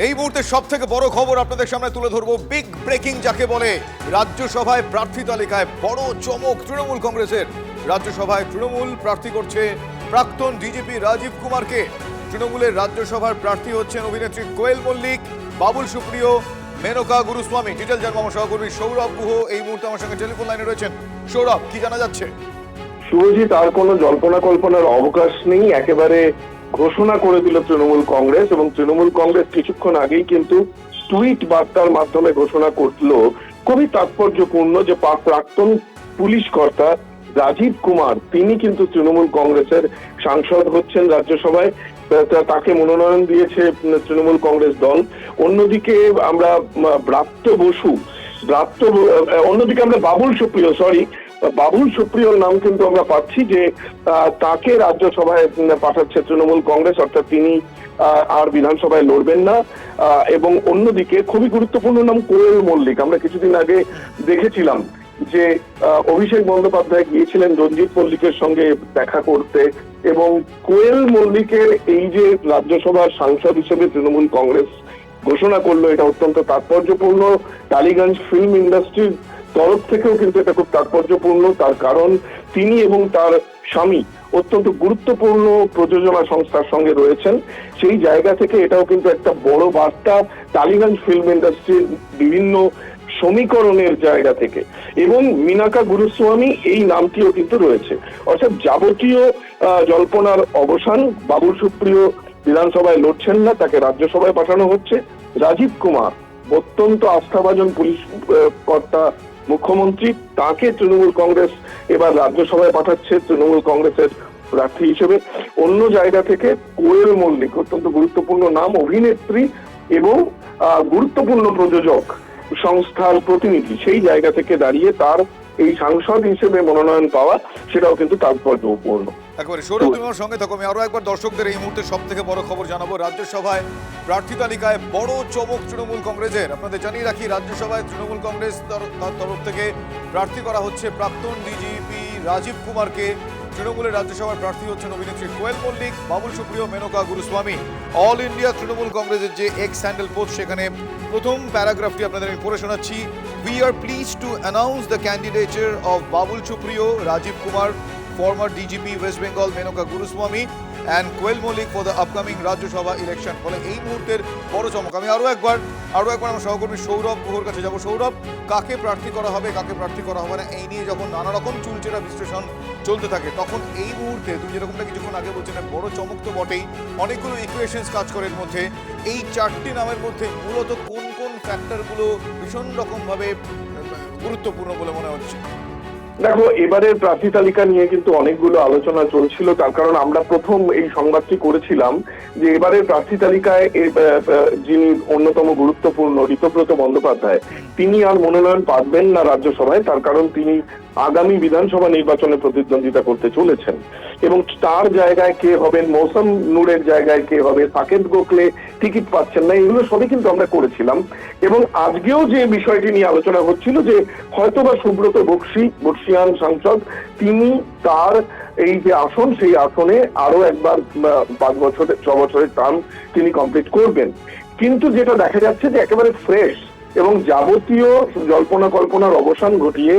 এই মুহূর্তে সবথেকে বড় খবর আপনাদের সামনে তুলে ধরবো। বিগ ব্রেকিং যাকে বলে, রাজ্যসভায় প্রার্থী তালিকায় বড় চমক তৃণমূল কংগ্রেসের। রাজ্যসভায় তৃণমূল প্রার্থী করছে প্রাক্তন ডিজিপি রাজীব কুমারকে। তৃণমূলের রাজ্যসভার প্রার্থী হচ্ছেন অভিনেত্রী কোয়েল মল্লিক, বাবুল সুপ্রিয়, মেনকা গুরুস্বামী। ডিটেল জানবো আমার সহকর্মী সৌরভ গুহ এই মুহূর্তে আমার সঙ্গে টেলিফোন লাইনে রয়েছেন। সৌরভ, কি জানা যাচ্ছে? শুভজিৎ, আর কোনো জল্পনা কল্পনার অবকাশ নেই। একেবারে ঘোষণা করে দিল তৃণমূল কংগ্রেস, এবং তৃণমূল কংগ্রেস কিছুক্ষণ আগেই কিন্তু টুইট বার্তার মাধ্যমে ঘোষণা করলো খুবই তাৎপর্যপূর্ণ যে প্রাক্তন পুলিশ কর্তা রাজীব কুমার তিনি কিন্তু তৃণমূল কংগ্রেসের সাংসদ হচ্ছেন রাজ্যসভায়। তাকে মনোনয়ন দিয়েছে তৃণমূল কংগ্রেস দল। অন্যদিকে আমরা অন্যদিকে আমরা বাবুল সুপ্রিয়র নাম কিন্তু আমরা পাচ্ছি যে তাকে রাজ্যসভায় পাঠাচ্ছে তৃণমূল কংগ্রেস, অর্থাৎ তিনি আর বিধানসভায় লড়বেন না। এবং অন্যদিকে খুবই গুরুত্বপূর্ণ নাম কোয়েল মল্লিক। আমরা কিছুদিন আগে দেখেছিলাম যে অভিষেক বন্দ্যোপাধ্যায় গিয়েছিলেন রঞ্জিত মল্লিকের সঙ্গে দেখা করতে, এবং কোয়েল মল্লিকের এই যে রাজ্যসভার সাংসদ হিসেবে তৃণমূল কংগ্রেস ঘোষণা করলো, এটা অত্যন্ত তাৎপর্যপূর্ণ। টালিগঞ্জ ফিল্ম ইন্ডাস্ট্রির তরফ থেকেও কিন্তু এটা খুব তাৎপর্যপূর্ণ, তার কারণ তিনি এবং তার স্বামী অত্যন্ত গুরুত্বপূর্ণ প্রযোজনা সংস্থার সঙ্গে রয়েছেন। সেই জায়গা থেকে এটাও কিন্তু একটা বড় বার্তা টালিগঞ্জ ফিল্ম ইন্ডাস্ট্রির বিভিন্ন সমীকরণের জায়গা থেকে। এবং মেনকা গুরুস্বামী এই নামটিও কিন্তু রয়েছে, অর্থাৎ যাবতীয় জল্পনার অবসান। বাবুল সুপ্রিয় বিধানসভায় লড়ছেন না, তাকে রাজ্যসভায় পাঠানো হচ্ছে। রাজীব কুমার অত্যন্ত আস্থাভাজন পুলিশ কর্তা মুখ্যমন্ত্রী, তাকে তৃণমূল কংগ্রেস এবার রাজ্যসভায় পাঠাচ্ছে তৃণমূল কংগ্রেসের প্রার্থী হিসেবে। অন্য জায়গা থেকে কোয়েল মল্লিক, অত্যন্ত গুরুত্বপূর্ণ নাম, অভিনেত্রী এবং গুরুত্বপূর্ণ প্রযোজক সংস্থার প্রতিনিধি, সেই জায়গা থেকে দাঁড়িয়ে তার এই সাংসদ হিসেবে মনোনয়ন পাওয়া, সেটাও কিন্তু তাৎপর্যপূর্ণ। একবারে সৌরভ, তুমি আমার সঙ্গে থাকো। আমি আরো একবার দর্শকদের এই মুহূর্তে সব থেকে বড় খবর জানাবো। রাজ্যসভায় প্রার্থী তালিকায় বড় চমক তৃণমূল কংগ্রেসের। আপনাদের জানিয়ে রাখি, রাজ্যসভায় তৃণমূল কংগ্রেস তার তরফ থেকে প্রার্থী করা হচ্ছে প্রাক্তন ডিজিপি রাজীব কুমারকে। তৃণমূলের রাজ্যসভার প্রার্থী হচ্ছেন অভিনেত্রী কোয়েল মল্লিক, বাবুল সুপ্রিয়, মেনকা গুরুস্বামী। অল ইন্ডিয়া তৃণমূল কংগ্রেসের যে এক্স হ্যান্ডেল পোস্ট, সেখানে প্রথম প্যারাগ্রাফটি আপনাদের আমি পড়ে শোনাচ্ছি। We are pleased to announce the candidature of Babul Supriyo, Rajiv Kumar, former DGP West Bengal Menaka Guruswamy and Koel Mollik for the upcoming Rajya Sabha election। ফলে এই মুহূর্তের বড় চমক। আমি আরো একবার আমার সহকর্মী সৌরভ গুহর কাছে যাব। সৌরভ, কাকে প্রার্থী করা হবে, কাকে প্রার্থী করা হবে না, এই নিয়ে যখন নানা রকম চুলচেরা বিশ্লেষণ চলতে থাকে, তখন এই মুহূর্তে তুমি যেরকমটা কিছুক্ষণ আগে বলছেন, বড় চমক তো বটেই, অনেকগুলো ইকুয়েশনস কাজ করে এর মধ্যে। এই চারটি নামের মধ্যে মূলত কোন কোন ফ্যাক্টরগুলো ভীষণ রকমভাবে গুরুত্বপূর্ণ বলে মনে হচ্ছে? দেখো, এবারের প্রার্থী তালিকা নিয়ে কিন্তু অনেকগুলো আলোচনা চলছিল, তার কারণ আমরা প্রথম এই সংবাদটি করেছিলাম যে এবারের প্রার্থী তালিকায় যিনি অন্যতম গুরুত্বপূর্ণ ঋতব্রত বন্দ্যোপাধ্যায়, তিনি আর মনোনয়ন পাবেন না রাজ্যসভায়, তার কারণ তিনি আগামী বিধানসভা নির্বাচনে প্রতিদ্বন্দ্বিতা করতে চলেছেন। এবং তার জায়গায় কে হবেন, মৌসম নূরের জায়গায় কে হবে, সাকেত গোখলে টিকিট পাচ্ছেন না, এগুলো সবই কিন্তু আমরা করেছিলাম। এবং আজকেও যে বিষয়টি নিয়ে আলোচনা হচ্ছিল যে হয়তোবা সুব্রত বক্সিয়ান সাংসদ, তিনি তার এই যে আসন, সেই আসনে আরো একবার 6 বছরের টার্ম তিনি কমপ্লিট করবেন। কিন্তু যেটা দেখা যাচ্ছে যে একেবারে ফ্রেশ এবং যাবতীয় জল্পনা কল্পনার অবসান ঘটিয়ে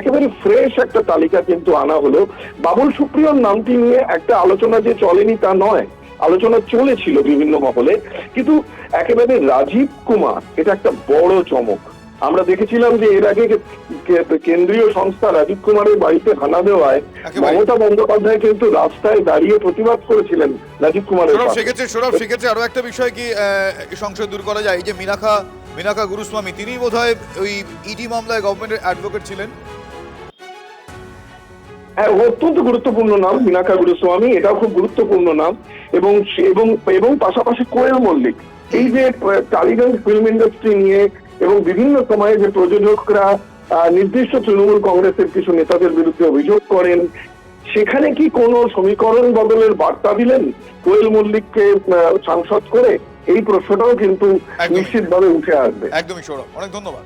একেবারে ফ্রেশ একটা তালিকা কিন্তু আনা হলো। বাবুল সুপ্রিয়র নামটি নিয়ে একটা আলোচনা যে চলেনি তা নয়, আলোচনা চলেছিল বিভিন্ন মহলে, কিন্তু একেবারে রাজীব কুমার এটা একটা বড় চমক। আমরা দেখেছিলাম যে এর আগে কেন্দ্রীয় সংস্থা রাজীব কুমারের বাড়িতে হানা দেওয়ায় মমতা বন্দ্যোপাধ্যায় কিন্তু রাস্তায় দাঁড়িয়ে প্রতিবাদ করেছিলেন রাজীব কুমারের। সৌরভ, সেক্ষেত্রে আরো একটা বিষয় কি সংশয় দূর করা যায়, এই যে মেনকা গুরুস্বামী, তিনি বোধহয় ওই ইডি মামলায় গভর্নমেন্টের অ্যাডভোকেট ছিলেন। হ্যাঁ, অত্যন্ত গুরুত্বপূর্ণ নাম মেনকা গুরুস্বামী, এটাও খুব গুরুত্বপূর্ণ নাম। এবং পাশাপাশি কোয়েল মল্লিক, এই যে টালিগঞ্জ ফিল্ম ইন্ডাস্ট্রি নিয়ে এবং বিভিন্ন সময়ে যে প্রযোজকরা নির্দিষ্ট তৃণমূল কংগ্রেসের কিছু নেতাদের বিরুদ্ধে অভিযোগ করেন, সেখানে কি কোনো সমীকরণ বদলের বার্তা দিলেন কোয়েল মল্লিককে সাংসদ করে? এই প্রশ্নটাও কিন্তু নিশ্চিতভাবে উঠে আসবে। একদমই সৌরভ, অনেক ধন্যবাদ।